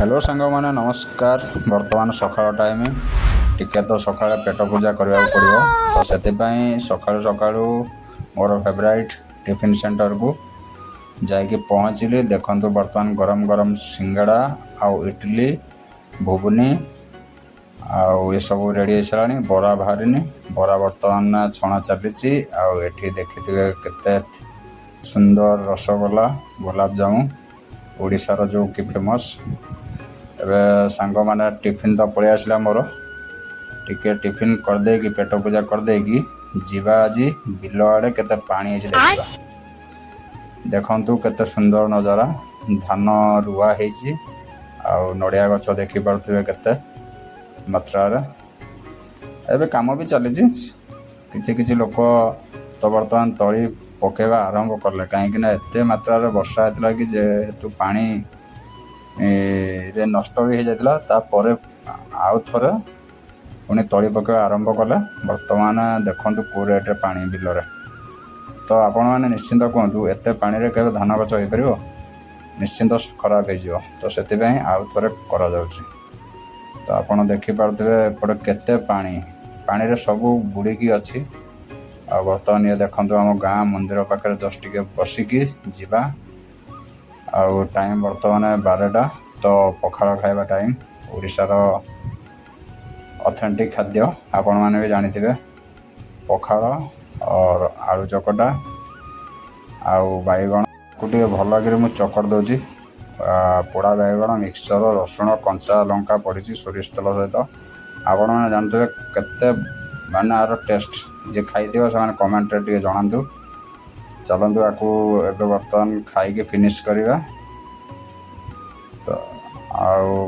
Hello सांग मैंने नमस्कार। बर्तमान सकाळ टाइम टिके तो सका पेट पूजा करने पड़ो तो से सका सका मोर फेवराइट टिफिन सेंटर को जाकि पहुँचली। देखु बर्तमान गरम गरम सिंगड़ा आउ इडली घुगुनी आउ ये सब रेडी हो सारा। बरा बाहरी बरा बर्तमान छणा चली आठी देखी केते सुंदर रसगोला गुलाबजामु ओडिशार जो कि फेमस। एबे सांग माने टिफिन तो पलि आसला मोर टिके टिफिन करदे कि पेट पूजा करदे कि जीवा आज बिल आड़े केते पानी है देखा। देखंतु केते सुंदर नजारा धान रुआ हेची आउ नड़िया गछ देखि पारुथिबे केते मात्रा रे। एबे काम भी चली किछि किछि लोक तो बर्तमान तली पकेवा आरंभ करले कहीं एते मात्रा रे वर्षा हेतला कि जेहेतु पानी रे नष्ट भी हो जाता तापर आउ थे पुणी तली पकेवा आरंभ कले। बर्तमान देखु को रेट्रे पानी बिलरे तो आपण मैंने निश्चिंत कहतु एते पानी रे केबे धान गछ हो पार निश्चिंत खराब हो तो से आउ थे करा तो आपण देखिपे एपटे केते पानी पानी रे सब बुड़ीकी अच्छी। आ बर्तमान ये देखु आम गाँ मंदिर पाखे जस्ट टिके बसिकी जीवा आउ टाइम बर्तमान 12टा तो पखाड़ खाइबा टाइम ओडिशार ऑथेंटिक खाद्य आपण मैंने भी जानिथिबे पखाड़ और आलू चकटा आउ बैगण को भल कि चकर दूची पोड़ा बैगण मिक्सचर रसुण कंचा लंका पड़ी सोरिष तेल सहित आपण मैंने जानते केते माने आर टेस्ट जे खाई से कमेंट रे जनातु। चलतु आपको एबे बर्तमान खाई फिनिश करवा तो आउ